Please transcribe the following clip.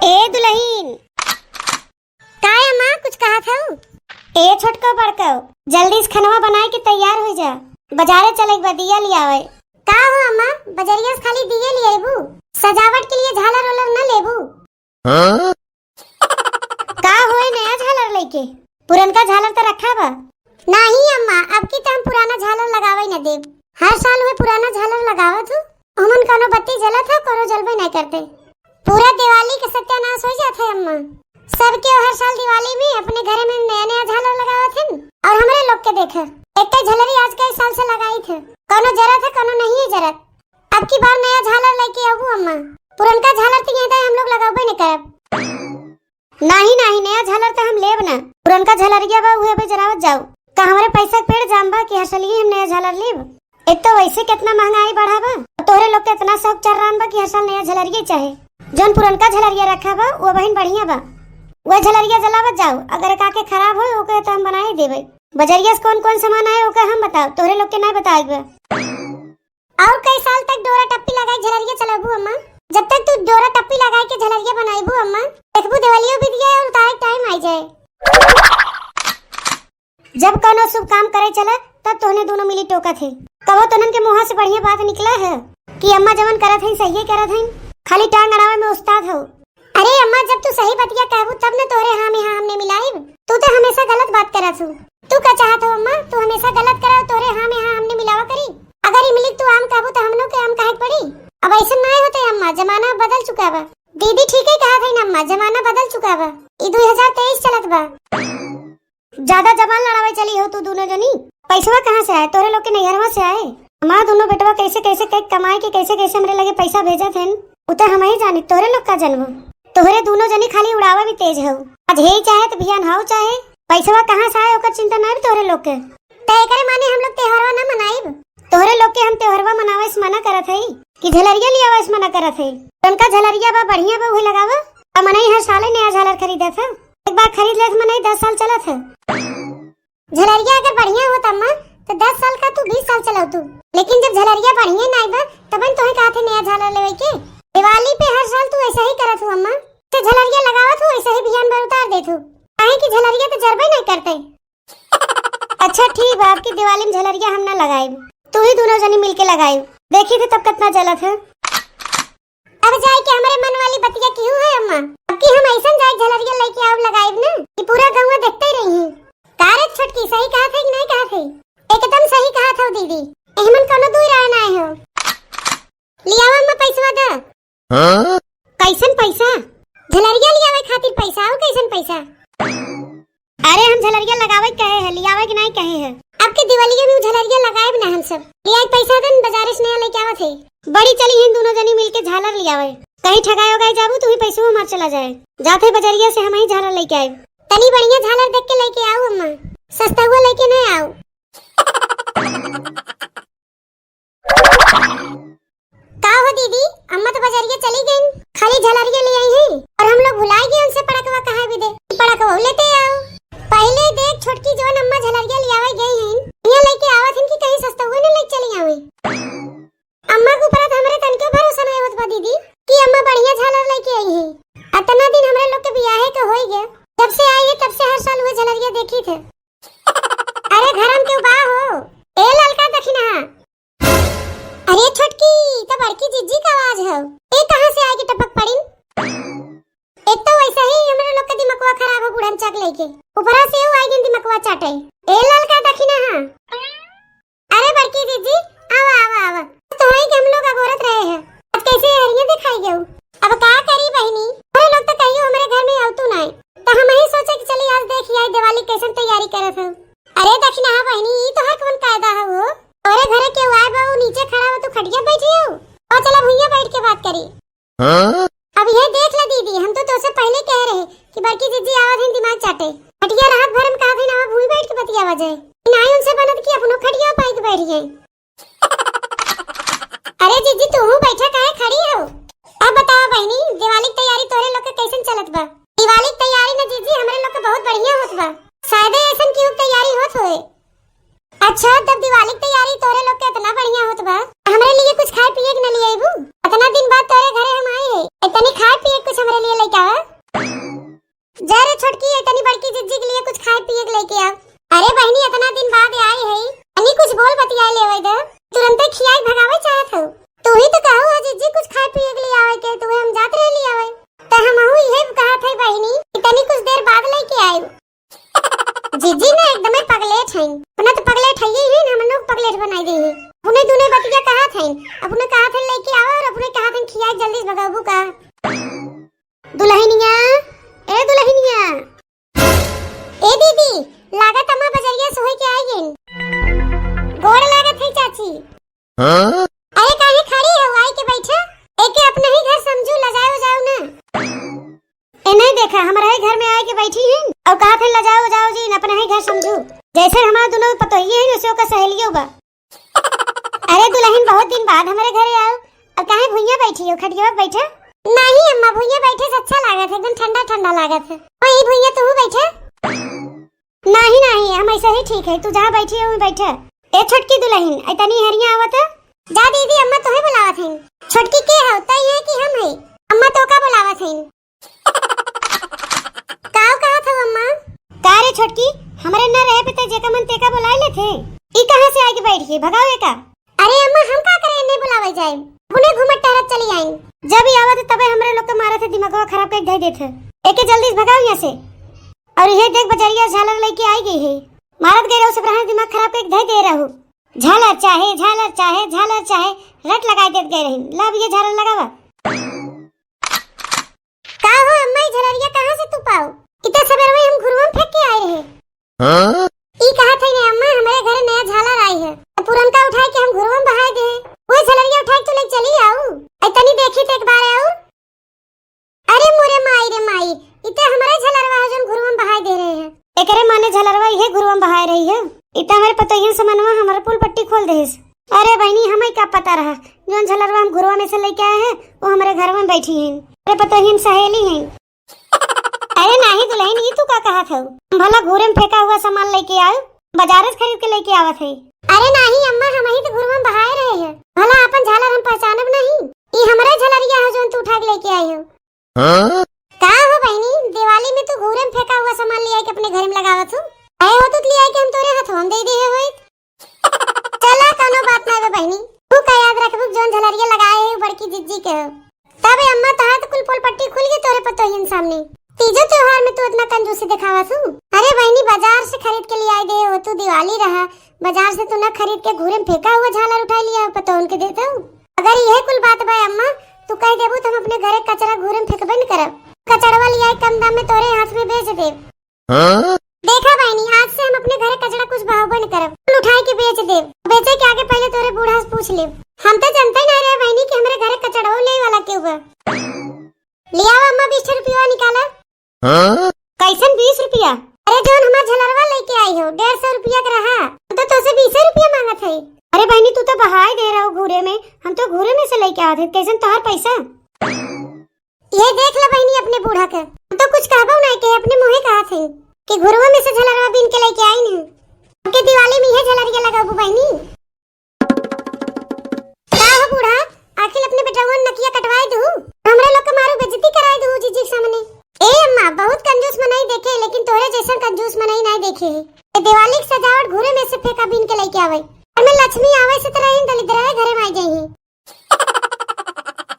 ए दुल्हीन काय अम्मा कुछ कहा था? ए छोटको बड़को जल्दी से खनवा बनाए के तैयार हो जा, बाजारे चले के दिया ले आवे। का हो अम्मा बजरिया से खाली दिए ले आबू, सजावट के लिए झालर वालर न लेबू? का होए नया झालर लेके? पुरनका झालर तो रखा बा। नहीं अम्मा अब की तो हम पुराना झालर लगावे न देब, हर साल वे पुराना झालर लगावत हूँ, हमन कोनो बत्ती जलत है कोनो जलबे नहीं करते, पूरा दिवाली का सत्यानाश हो जाता है अम्मा। सबके हर साल दिवाली में अपने घर में नया नया झालर लगावत हैं और हमारे लोग के देखा एक झलरी आज कई साल से लगाई थे, कोनो जरत है कोनो नहीं है जरत। अब की बार नया झालर लेके आऊँ अम्मा, पुरनका झालर तो कहता है हम लोग लगावे नहीं करब। नहीं नहीं नया झालर तो हम लेब ना, पुरनका झलरिया बा उहे पे जरावत जाओ का हमारे पैसा के पेड़ जाम बा कि हर साल हम नया झालर लेब। एक तो वैसे कितना महंगाई बढ़ा बा, तोहरे लोग के इतना शौक चल रहा बा कि हर साल नया झलरिया चाहे। जोन पुरनका झलरिया रखा बा वो बहन बढ़िया बा, वो झलरिया जलावत जाओ, अगर काके खराब हो ओके तो हम बनाए देबे। बजरिया से कौन कौन सामान आए ओके हम बताओ, तोहरे लोग के नहीं बताएबे। और कई साल तक डोरा टप्पी लगाई झलरिया चलाबू अम्मा, जब तक तू डोरा टप्पी लगाई के झलरिया बनाईबू अम्मा देखबू दिवालियो बीत जाए और उतारे टाइम आ जाए। जब कोनो शुभ काम करे चला तब तोहने दोनों मिली टोका थे, कबो तोनन के मुंह से बढ़िया बात निकला है कि अम्मा जवन करत है सही करत है, खाली टांग अड़ावे में उस्ताद हो। अरे अम्मा जब तू सही बतिया कहबू तब न तोरे हाँ में हाँ हमने मिलाईब, तू तो हमेशा गलत बात करत हो। तू क्या चाहत हो अम्मा, तू हमेशा गलत करे तोरे हाँ में हाँ हमने मिलावा करी। अगर इमली तू आम कहबू तो हम लोग के आम काहे पड़ी। अब ऐसा नहीं होते अम्मा, जमाना बदल चुका बा। दीदी ठीक है कहा था अम्मा, जमाना बदल चुका बा, ई 2023 चलत बा। ज्यादा जबान लड़ावे चली हो तू दोनों जनी, पैसा कहाँ से आए? तोरे लोग के नैहरवा से आए। हमारा दोनों बेटवा कैसे कैसे कमाए के कैसे कैसे हमरे लगे पैसा भेजा थे उतर हम ही जाने, तोरे लोग का जन्म। तोहरे दोनों जनी खाली उड़ावा भी तेज हो, आज हे चाहे तो बिहान हाउ चाहे, पैसा कहाँ से आए ओकर चिंता नहीं तोहरे लोग के। तय करे माने हम लोग त्योहारवा न मनाइब, तोहरे लोग के हम त्योहारवा मनावे से मना करत है कि झलरिया लियावे से मना करत है। उनका झलरिया बा बढ़िया बा उहे लगावा, अब मनई हर साल नया झालर खरीदा था, एक बार खरीद ले मनई 10 साल चला था। झलरिया अगर बढ़िया होता अम्मा तो 10 साल का तू 20 साल चलाऊ तू, लेकिन जब झलरिया बढ़िया नहीं बा तबन तोहे कहा थे नया झालर लेवे के। दिवाली पे हर साल तू ऐसा ही करत हो अम्मा, तो झलरिया लगावत हो ऐसा ही बिहान भर उतार देत हो, काहे कि झलरिया तो जरबे नहीं करते। अच्छा ठीक बा, आपकी दिवाली में झलरिया हम ना लगाएब, तू ही दोनों जनी मिलके लगाएब, देखी थे तब कितना जलत है। अब जाए के हमारे मन वाली बतिया क्यों है अम्मा, अब की हम ऐसा जाए झलरिया लेके आव लगाएब ना कि पूरा गांव देखते ही रही है। कारे छोटकी सही कहा था कि नहीं कहा थे? एकदम सही कहा था दीदी, एहमन कोनो दूर आए ना हो। लियावा अम्मा पैसा दा। हां कैसन पैसा? झलरिया लियावे खातिर पैसा हो, कैसन पैसा? अरे हम झलरिया लगावे कहे है, लियावे कि नहीं कहे है। अब के दिवाली में झलरिया लगाएब ना हम सब, लियाए पैसा दन बाजार से नया लेके आवत है। बड़ी चली हैं दोनों जनी मिलके झालर लियावे, कहीं ठगाए हो गए जाबू तू ही पैसा मार चला जाए, जाते बजरिया से हम ही झालर लेके आए। तनी बढ़िया झालर देख के लेके आओ अम्मा, सस्ता हुआ लेके नहीं आओ। का हो दीदी अम्मा तो बजरिया चली गई, खाली झलरिया ले आई हैं और हम लोग भुला गए उनसे पड़कवा कहा भी दे, पड़कवा लेते आओ। पहले देख छोटकी जवन अम्मा झलरिया ले आवे गई हैं, यहाँ लेके आवत हैं कि कहीं सस्ता हुआ न लेके चली आवे। अम्मा के ऊपर हमरे तन के भरोसा नहीं होत बा दीदी कि अम्मा बढ़िया झालर लेके आई है। इतना दिन हमरे लोग के बियाहे के होई गया, जब से आई है तब से हर साल वो झलरिया देखी थे। अरे घरम क्यों बा हो ए ललका दखिना। अरे छोटकी तो बड़की जीजी का आवाज है, ए कहां से आएगी टपक पड़ी। एक तो वैसा ही हमरे लोग का दिमागवा खराब हो बुढ़न चक लेके, ऊपरा से वो आएगी दिमागवा चाटे। ए ललका दखिना। हां अरे बड़की जीजी आवा आवा आवा, तो है कि हम लोग अगोरत रहे हैं, अब कैसे हरिया दिखाई गयो। अब का करी बहनी, अरे लोग तो कहियो हमारे घर में आवतू नहीं, तो हम ही सोचे कि चली आज देखी आई दिवाली कैसे तैयारी करत हो। अरे दक्षिणा बहनी ई तो हर कौन कायदा है वो, अरे घरे के आए बा वो नीचे खड़ा हो तो खटिया बैठी हो, और चला भुइया बैठ के बात करी। हां अब ये देख ले दीदी, हम तो तुझसे पहले कह रहे कि बड़की जीजी आवाज है दिमाग चाटे, खटिया रात भर में कहा ना भूई बैठ के बतिया बजे नहीं उनसे बनत कि अपनो खटिया पाई के बैठ गए। अरे जीजी तू बैठा काहे खड़ी हो? अब बताओ बहनी दिवाली की तैयारी तोरे लोग के कैसन चलत बा? दिवाली की तैयारी ना जीजी हमरे लोग के बहुत बढ़िया होत बा, शायद ऐसन क्यों तैयारी होत होए। अच्छा तब दिवाली की तैयारी तोरे लोग के इतना बढ़िया होत बा, हमरे लिए कुछ खाए पिए के न लिए आइबू? इतना दिन बाद तोरे घरे हम आए हैं, इतनी खाए पिए कुछ हमरे लिए लेके आवा। जल्दी से भगाबू का। दुल्हनिया, ए दुल्हनिया, ए दीदी, लागत अम्मा बजरिया सोई के आई गेल। गोड़ लागत है चाची। हां अरे काहे खड़ी है आई के बैठा? एके अपने ही घर समझू, लजाओ जाओ ना। ए नहीं देखा हमारे ही घर में आए के बैठी हैं और कहा थे लजाओ जाओ जी, अपने ही घर समझू। जैसे हमारा दोनों पतो ही है उसे का सहेलियों बा। अरे दुल्हन बहुत दिन बाद हमारे घरे आओ और काहे भुइया बैठी हो, खटिया पे बैठा? नहीं अम्मा, भुइया बैठे से अच्छा लागत है, एकदम ठंडा ठंडा लागत है। वही भुइया तू बैठा? नहीं नहीं, हम ऐसे ही ठीक है, तू जहाँ बैठी है वहीं बैठा। ए छोटकी दुल्हन, इतनी हरिया आवत? जा दीदी, अम्मा तोहे बुलावत हैं। छोटकी के हो, तई है कि हम है? अम्मा तो का बुलावत हैं। काव कहा था अम्मा? का रे छोटकी, हमरे न रहे पे ते जेका मन तेका बुलाए ले थे। ई कहां से आके बैठ गई, भगाओ एका। अरे अम्मा हम का करे, नहीं बुलावे जाए, पुणे घूमत टहरत चली आई। जब ही आवत तबे हमरे लोग के मारे थे, दिमागवा खराब कर दे देथे। एके जल्दी से भगाओ यहां से। और ये देख बजरिया झालर लेके आई गई है, मारत गए रहो सब रहा, दिमाग खराब कर दे दे रहू। झालर चाहे झालर चाहे झालर चाहे रट लगाई देत गए रही। लब ये झालर लगावा। का हो अम्मा, ई झालरिया कहां से तू पाओ? इतने सवेरे में हम घुरवा फेंक के आए रहे। हां ई कहा थे ने अम्मा, हमारे घर नया झालर आई है, पुरनका उठाए के हम घुरवा में बहाए दे। वो झालरिया उठाए तो ले चली आऊ। इतनी देखी तो एक बार आऊ। अरे मोरे माई रे माई, इते हमारे झालरवा है जोन घुरवा में बहाए दे रहे हैं। एकरे माने झालरवा ये घुरवा में बहाए रही है। इतना हमारे पता ही समनवा हमारा पुल पट्टी खोल देस। अरे बहनी, हमें क्या पता रहा, जोन झालरवा हम घुरवा में से लेके आए हैं वो हमारे घर में बैठी हैं। अरे पता ही हम सहेली हैं। अरे नहीं दुल्हन, ये तू का कहा था? भला घूरे में फेंका हुआ सामान लेके आओ, बाजार से खरीद के लेके आवत है। अरे नहीं अम्मा, हम ही तो घुरवा में बहाए रहे हैं। भला अपन झालर हम पहचानब नहीं? ये हमारे झालरिया है जोन तू उठा के लेके आई हो। हां का हो बहनी, दिवाली में तू घूरे में फेंका हुआ सामान ले आई के अपने घर में लगावत हो? आए हो तो ले आई के हम तोरे हाथ हम दे दे होई। चला कोनो बात नहीं बहनी, तू का याद रखबू जोन झालरिया लगाए है बड़की जिज्जी के हो। तबे अम्मा तहां तो कुल पोल पट्टी खुल गई तोरे पतो ही सामने। तीजो त्योहार में तू इतना कंजूसी दिखावत हूं? अरे बहनी, बाजार से खरीद के लिए आई दे हो, तू दिवाली रहा, बाजार से तू न खरीद के घूरे में फेंका हुआ झालर उठा लिया, पतो उनके देता हूं। अगर यह कुल बात बा अम्मा, तू कह देबू तो हम अपने घरे कचरा घूरे में फेंकबे न करब। कचड़वा लिया कम दाम में तोरे हाथ में बेच देब। हां देखा बहनी, आज से हम अपने घरे कचरा कुछ भाव न करब, उठाई के बेच देब। बेचे के आगे पहले तोरे बूढ़ा से पूछ ले। हम तो जानते ही नहीं रहे बहनी कि हमरे घरे कचड़वा ले वाला के हुआ। लिया अम्मा 20 रुपया निकाला। हां कैसन 20 रुपया? अरे जोन हमार झलरवा लेके आई हो 150 रुपया का रहा, तो तुझसे 20 रुपया मांगत है। अरे बहनी, तू तो बहाए दे रहा हो घूरे में, हम तो घूरे में से लेके आए थे, कैसन तोहार पैसा? ये देख ले बहनी अपने बूढ़ा के, तो कुछ कहबो नहीं के अपने मुंह कहा थे कि घुरवा में से झलरवा बीन के लेके आई न। के दिवाली में ये झलरिया लगाबू बहनी। का हो बूढ़ा, आखिर अपने बेटवा न